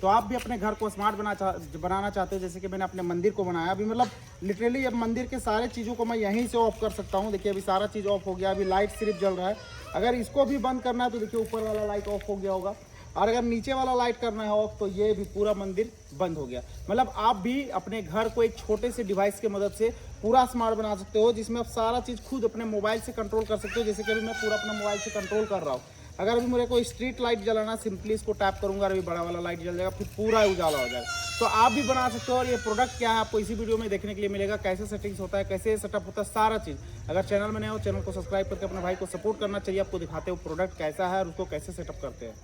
तो आप भी अपने घर को स्मार्ट बनाना चाहते हो, जैसे कि मैंने अपने मंदिर को बनाया। अभी मतलब लिटरली अब मंदिर के सारे चीज़ों को मैं यहीं से ऑफ कर सकता हूँ। देखिए अभी सारा चीज़ ऑफ हो गया, अभी लाइट सिर्फ जल रहा है। अगर इसको भी बंद करना है तो देखिए ऊपर वाला लाइट ऑफ हो गया होगा, और अगर नीचे वाला लाइट करना है ऑफ तो ये भी पूरा मंदिर बंद हो गया। मतलब आप भी अपने घर को एक छोटे से डिवाइस की मदद से पूरा स्मार्ट बना सकते हो, जिसमें आप सारा चीज़ खुद अपने मोबाइल से कंट्रोल कर सकते हो। जैसे कि अभी मैं पूरा अपना मोबाइल से कंट्रोल कर रहा हूँ। अगर अभी मेरे को स्ट्रीट लाइट जलाना, सिंपली इसको टैप करूंगा और अभी बड़ा वाला लाइट जल जाएगा, फिर पूरा उजाला हो जाएगा। तो आप भी बना सकते हो। और ये प्रोडक्ट क्या है आपको इसी वीडियो में देखने के लिए मिलेगा, कैसे सेटिंग्स होता है, कैसे सेटअप होता है, सारा चीज़। अगर चैनल में नए हो, चैनल को सब्सक्राइब करके अपने भाई को सपोर्ट करना चाहिए। आपको दिखाते हो प्रोडक्ट कैसा है और उसको कैसे सेटअप करते हैं।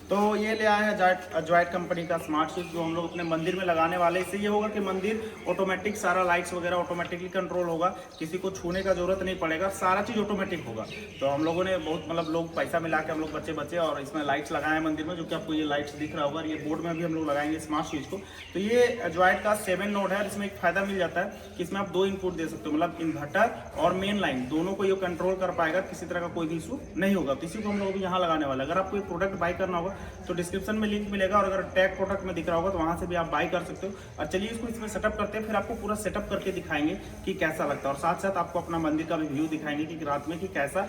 तो ये ले आया है जॉइट कंपनी का स्मार्ट स्विच, जो हम लोग अपने मंदिर में लगाने वाले। इससे ये होगा कि मंदिर ऑटोमेटिक सारा लाइट्स वगैरह ऑटोमेटिकली कंट्रोल होगा, किसी को छूने का जरूरत नहीं पड़ेगा, सारा चीज़ ऑटोमेटिक होगा। तो हम लोगों ने बहुत मतलब लोग पैसा मिला के हम लोग बच्चे और इसमें लाइट्स लगाए हैं मंदिर में, जो कि आपको ये लाइट्स दिख रहा होगा। ये बोर्ड में भी हम लोग लगाएंगे स्मार्ट स्विच को। तो ये जॉइट का 7 नोड है। इसमें एक फायदा मिल जाता है कि इसमें आप 2 इनपुट दे सकते हो, मतलब इन्वर्टर और मेन लाइन दोनों को ये कंट्रोल कर पाएगा, किसी तरह का कोई भी इशू नहीं होगा। तो इसी को हम लोग भी यहाँ लगाने वाले। अगर आपको ये प्रोडक्ट बाय करना होगा तो डिस्क्रिप्शन में लिंक मिलेगा, और अगर टैग प्रोडक्ट में दिख रहा होगा तो वहां से भी आप बाय कर सकते हो। और चलिए इसको इसमें सेटअप करते हैं, फिर आपको पूरा सेटअप करके दिखाएंगे कि कैसा लगता है, और साथ साथ आपको अपना मंदिर का भी व्यू दिखाएंगे कि रात में कि कैसा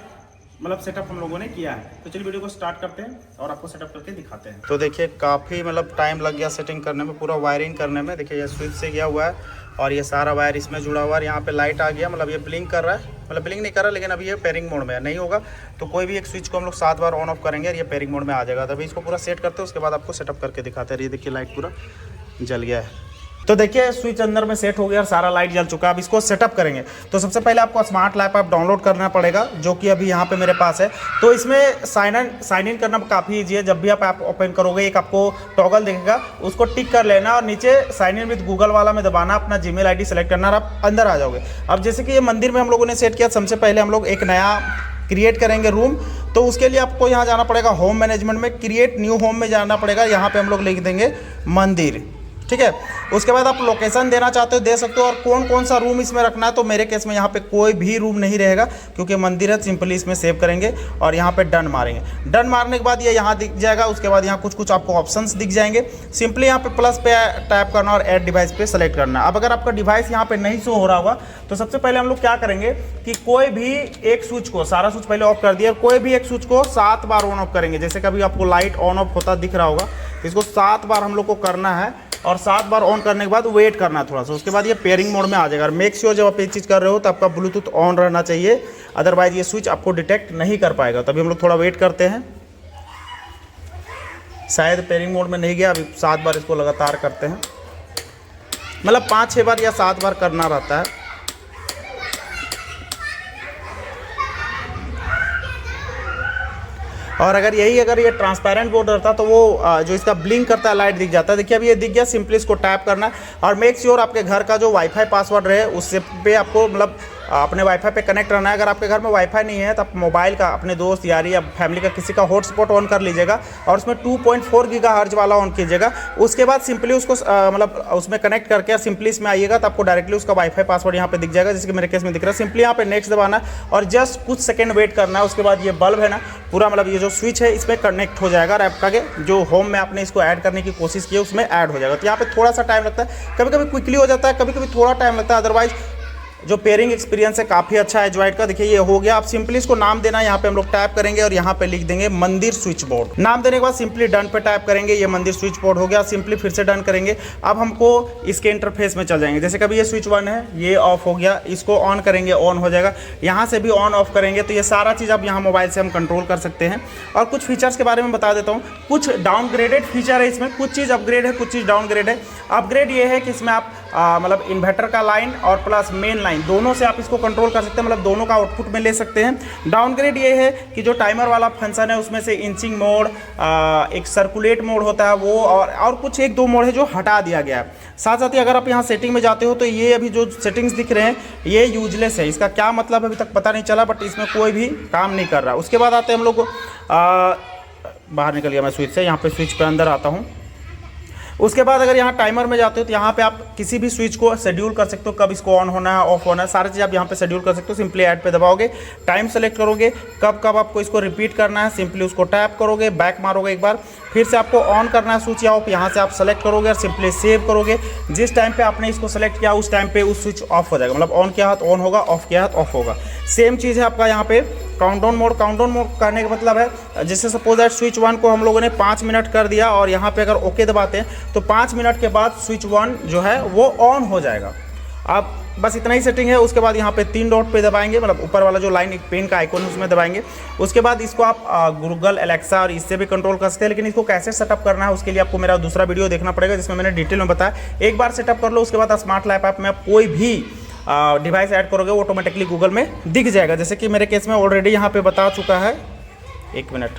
मतलब सेटअप हम लोगों ने किया है। तो चलिए वीडियो को स्टार्ट करते हैं और आपको सेटअप करके दिखाते हैं। तो देखिए काफ़ी मतलब टाइम लग गया सेटिंग करने में, पूरा वायरिंग करने में। देखिए ये स्विच से गया हुआ है और ये सारा वायर इसमें जुड़ा हुआ है। यहाँ पे लाइट आ गया, मतलब ये ब्लिंक कर रहा है, मतलब ब्लिंक नहीं कर रहा, लेकिन अभी ये पेयरिंग मोड में है। नहीं होगा तो कोई भी एक स्विच को हम लोग 7 बार ऑन ऑफ करेंगे और ये पेयरिंग मोड में आ जाएगा। तभी इसको पूरा सेट करते हैं, उसके बाद आपको सेटअप करके दिखाते हैं। ये देखिए लाइट पूरा जल गया है। तो देखिए स्विच अंदर में सेट हो गया और सारा लाइट जल चुका है। अब इसको सेटअप करेंगे तो सबसे पहले आपको स्मार्ट लैप ऐप डाउनलोड करना पड़ेगा, जो कि अभी यहाँ पे मेरे पास है। तो इसमें साइन इन करना काफ़ी ईजी है। जब भी आप ऐप ओपन करोगे एक आपको टॉगल दिखेगा, उसको टिक कर लेना और नीचे साइन इन विद गूगल वाला में दबाना, अपना जीमेल आईडी सेलेक्ट करना और आप अंदर आ जाओगे। अब जैसे कि ये मंदिर में हम लोगों ने सेट किया, सबसे पहले हम लोग एक नया क्रिएट करेंगे रूम। तो उसके लिए आपको यहाँ जाना पड़ेगा होम मैनेजमेंट में, क्रिएट न्यू होम में जाना पड़ेगा। यहाँ पे हम लोग लिख देंगे मंदिर, ठीक है। उसके बाद आप लोकेशन देना चाहते हो दे सकते हो, और कौन कौन सा रूम इसमें रखना है। तो मेरे केस में यहाँ पे कोई भी रूम नहीं रहेगा क्योंकि मंदिर है, सिंपली इसमें सेव करेंगे और यहाँ पे डन मारेंगे। डन मारने के बाद ये यहाँ दिख जाएगा। उसके बाद यहाँ कुछ आपको ऑप्शंस दिख जाएंगे। सिंपली यहाँ पे प्लस पे टैप करना और ऐड डिवाइस पे सेलेक्ट करना। अब अगर आपका डिवाइस यहाँ पे नहीं शो हो रहा होगा तो सबसे पहले हम लोग क्या करेंगे कि कोई भी एक स्विच को, सारा स्विच पहले ऑफ कर दिया, कोई भी एक स्विच को 7 बार ऑन ऑफ करेंगे। जैसे कभी आपको लाइट ऑन ऑफ होता दिख रहा होगा, तो इसको 7 बार हम लोग को करना है और 7 बार ऑन करने के बाद वेट करना है थोड़ा सा। उसके बाद ये पेयरिंग मोड में आ जाएगा। और मेक श्योर जब आप ये चीज़ कर रहे हो तो आपका ब्लूटूथ ऑन रहना चाहिए, अदरवाइज ये स्विच आपको डिटेक्ट नहीं कर पाएगा। तभी हम लोग थोड़ा वेट करते हैं। शायद पेयरिंग मोड में नहीं गया, अभी 7 बार इसको लगातार करते हैं, मतलब 5-6 बार या 7 बार करना रहता है। और अगर ये ट्रांसपेरेंट बोर्ड रहता तो वो जो इसका ब्लिंक करता है लाइट दिख जाता है। देखिए अभी ये दिख गया। सिंपली इसको टैप करना है और मेक श्योर आपके घर का जो वाईफाई पासवर्ड रहे उससे पे आपको मतलब अपने वाईफाई पे कनेक्ट रहना है। अगर आपके घर में वाईफाई नहीं है तो आप मोबाइल का, अपने दोस्त यारी या फैमिली का किसी का हॉटस्पॉट ऑन कर लीजिएगा और उसमें 2.4 गीगाहर्ट्ज वाला ऑन कीजिएगा। उसके बाद सिंपली उसको मतलब उसमें कनेक्ट करके सिंपली इसमें आइएगा तो आपको डायरेक्टली उसका वाईफाई पासवर्ड यहाँ पे दिख जाएगा, जैसे कि मेरे केस में दिख रहा है। सिंपली यहाँ पे नेक्स्ट दबाना और जस्ट कुछ सेकंड वेट करना है। उसके बाद ये बल्ब है ना पूरा, मतलब ये जो स्विच है इसमें कनेक्ट हो जाएगा और आपका जो होम में आपने इसको ऐड करने की कोशिश की है उसमें ऐड हो जाएगा। तो यहाँ पे थोड़ा सा टाइम लगता है, कभी कभी क्विकली हो जाता है, कभी कभी थोड़ा टाइम लगता है। अदरवाइज जो पेयरिंग एक्सपीरियंस है काफ़ी अच्छा है जॉइट का। देखिए ये हो गया। आप सिंपली इसको नाम देना है, यहाँ पे हम लोग टैप करेंगे और यहाँ पे लिख देंगे मंदिर स्विच बोर्ड। नाम देने के बाद सिंपली डन पे टैप करेंगे, ये मंदिर स्विच बोर्ड हो गया। सिंपली फिर से डन करेंगे। अब हमको इसके इंटरफेस में चल जाएंगे। जैसे कभी ये स्विच 1 है, ये ऑफ हो गया, इसको ऑन करेंगे, ऑन हो जाएगा। यहाँ से भी ऑन ऑफ करेंगे। तो ये सारा चीज़ अब यहाँ मोबाइल से हम कंट्रोल कर सकते हैं। और कुछ फीचर्स के बारे में बता देता हूँ। कुछ डाउनग्रेडेड फीचर है इसमें, कुछ चीज़ अपग्रेड है, कुछ चीज़ डाउनग्रेड है। अपग्रेड ये है कि इसमें आप मतलब इन्वर्टर का लाइन और प्लस मेन लाइन दोनों से आप इसको कंट्रोल कर सकते हैं, मतलब दोनों का आउटपुट में ले सकते हैं। डाउनग्रेड ये है कि जो टाइमर वाला फंक्शन है उसमें से इंचिंग मोड, एक सर्कुलेट मोड होता है वो, और कुछ 1-2 मोड है जो हटा दिया गया है। साथ साथ ही अगर आप यहाँ सेटिंग में जाते हो तो ये अभी जो सेटिंग्स दिख रहे हैं ये यूजलेस है। इसका क्या मतलब अभी तक पता नहीं चला, बट इसमें कोई भी काम नहीं कर रहा। उसके बाद आते हैं हम लोग बाहर निकल गया मैं स्विच से, यहाँ पे स्विच पे अंदर आता हूँ। उसके बाद अगर यहाँ टाइमर में जाते हो तो यहाँ पे आप किसी भी स्विच को शेड्यूल कर सकते हो, कब इसको ऑन होना है, ऑफ होना है, सारी चीज़ आप यहाँ पे शेड्यूल कर सकते हो। सिंपली ऐड पे दबाओगे, टाइम सेलेक्ट करोगे, कब कब आपको इसको रिपीट करना है, सिंपली उसको टैप करोगे, बैक मारोगे एक बार, फिर से आपको ऑन करना है स्विच या ऑफ, यहाँ से आप सेलेक्ट करोगे और सिंपली सेव करोगे। जिस टाइम पे आपने इसको सेलेक्ट किया उस टाइम पे उस स्विच ऑफ हो जाएगा, मतलब ऑन किया हाथ ऑन होगा, ऑफ किया हाथ ऑफ होगा। सेम चीज़ है आपका यहाँ पे काउंटडाउन मोड करने का मतलब है जैसे सपोज दैट स्विच 1 को हम लोगों ने 5 मिनट कर दिया और यहाँ पे अगर ओके दबाते हैं तो 5 मिनट के बाद स्विच 1 जो है वो ऑन हो जाएगा। आप बस इतना ही सेटिंग है। उसके बाद यहाँ पे 3 डॉट पे दबाएंगे, मतलब ऊपर वाला जो लाइन एक पेन का आइकन है उसमें दबाएंगे। उसके बाद इसको आप गूगल एलेक्सा और इससे भी कंट्रोल कर सकते हैं, लेकिन इसको कैसे सेटअप करना है उसके लिए आपको मेरा दूसरा वीडियो देखना पड़ेगा जिसमें मैंने डिटेल में बताया। एक बार सेटअप कर लो, उसके बाद स्मार्ट लैप ऐप में आप कोई भी डिवाइस ऐड करोगे वो ऑटोमेटिकली गूगल में दिख जाएगा। जैसे कि मेरे केस में ऑलरेडी यहाँ पे बता चुका है, 1 मिनट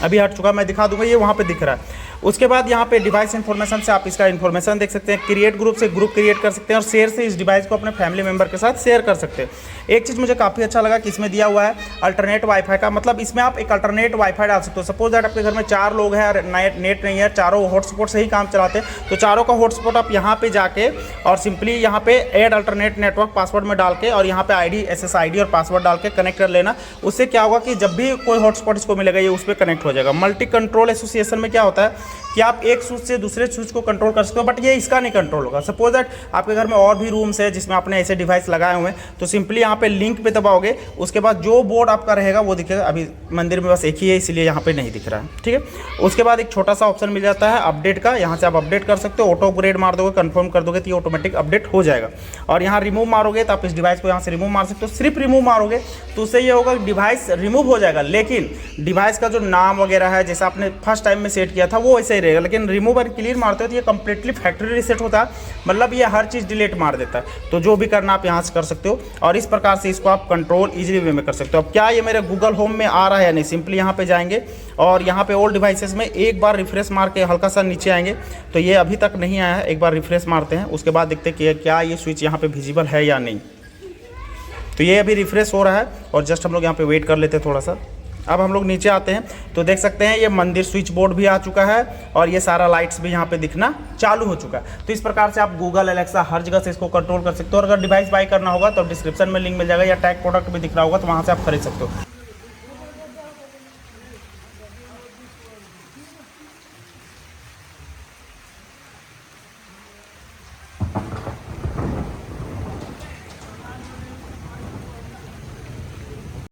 अभी हट चुका, मैं दिखा दूंगा, ये वहाँ पे दिख रहा है। उसके बाद यहाँ पे डिवाइस इन्फॉर्मेशन से आप इसका इन्फॉर्मेशन देख सकते हैं, क्रिएट ग्रुप से ग्रुप क्रिएट कर सकते हैं और शेयर से इस डिवाइस को अपने फैमिली मेंबर के साथ शेयर कर सकते हैं। एक चीज़ मुझे काफ़ी अच्छा लगा कि इसमें दिया हुआ है अल्टरनेट वाईफाई का, मतलब इसमें आप एक अल्टरनेट वाईफाई डाल सकते हो। सपोज दैट आपके घर में 4 लोग हैं और नेट नहीं है, चारों हॉटस्पॉट से ही काम चलाते हैं, तो चारों का हॉटस्पॉट आप यहाँ पे जाके और सिंपली यहाँ पे ऐड अल्टरनेट नेटवर्क पासवर्ड में डाल के और यहाँ पे ID SSID और पासवर्ड डाल के कनेक्ट कर लेना। उससे क्या होगा कि जब भी कोई हॉटस्पॉट इसको मिलेगा ये उस पर कनेक्ट हो जाएगा। मल्टी कंट्रोल एसोसिएशन में क्या होता है कि आप एक स्विच से दूसरे स्विच को कंट्रोल कर सकते हो, बट ये इसका नहीं कंट्रोल होगा। सपोज दैट आपके घर में और भी रूम्स है जिसमें आपने ऐसे डिवाइस लगाए हुए हैं, तो सिंपली यहाँ पे लिंक पे दबाओगे, उसके बाद जो बोर्ड आपका रहेगा वो दिखेगा। अभी मंदिर में बस एक ही है इसलिए यहाँ पे नहीं दिख रहा है, ठीक है। उसके बाद एक छोटा सा ऑप्शन मिल जाता है अपडेट का, यहाँ से आप अपडेट कर सकते हो। ऑटो अपग्रेड मार दोगे, कंफर्म कर दोगे तो ये ऑटोमेटिक अपडेट हो जाएगा। और यहाँ रिमूव मारोगे तो आप इस डिवाइस को यहाँ से रिमूव मार सकते हो। सिर्फ रिमूव मारोगे तो उससे ये होगा डिवाइस रिमूव हो जाएगा, लेकिन डिवाइस का जो नाम वगैरह है जैसा आपने फर्स्ट टाइम में सेट किया था वो वैसे ही रहेगा। लेकिन रिमूव और क्लियर मारते हो तो ये कंप्लीटली फैक्ट्री रीसेट होता है, मतलब ये हर चीज़ डिलीट मार देता है। तो जो भी करना आप यहाँ से कर सकते हो और इस प्रकार से इसको आप कंट्रोल इजीली वे में कर सकते हो। अब क्या ये मेरे गूगल होम में आ रहा है या नहीं, सिंपली यहाँ पे जाएंगे और यहाँ पे ऑल डिवाइसेस में एक बार रिफ्रेश मार के हल्का सा नीचे आएंगे तो ये अभी तक नहीं आया है। एक बार रिफ्रेश मारते हैं, उसके बाद देखते हैं कि क्या ये स्विच यहाँ पे विजिबल है या नहीं। तो ये अभी रिफ्रेश हो रहा है और जस्ट हम लोग यहाँ पे वेट कर लेते हैं थोड़ा सा। अब हम लोग नीचे आते हैं तो देख सकते हैं ये मंदिर स्विच बोर्ड भी आ चुका है और ये सारा लाइट्स भी यहाँ पे दिखना चालू हो चुका है। तो इस प्रकार से आप गूगल एलेक्सा हर जगह से इसको कंट्रोल कर सकते हो। और अगर डिवाइस बाय करना होगा तो डिस्क्रिप्शन में लिंक मिल जाएगा या टैग प्रोडक्ट भी दिख रहा होगा तो वहाँ से आप खरीद सकते हो।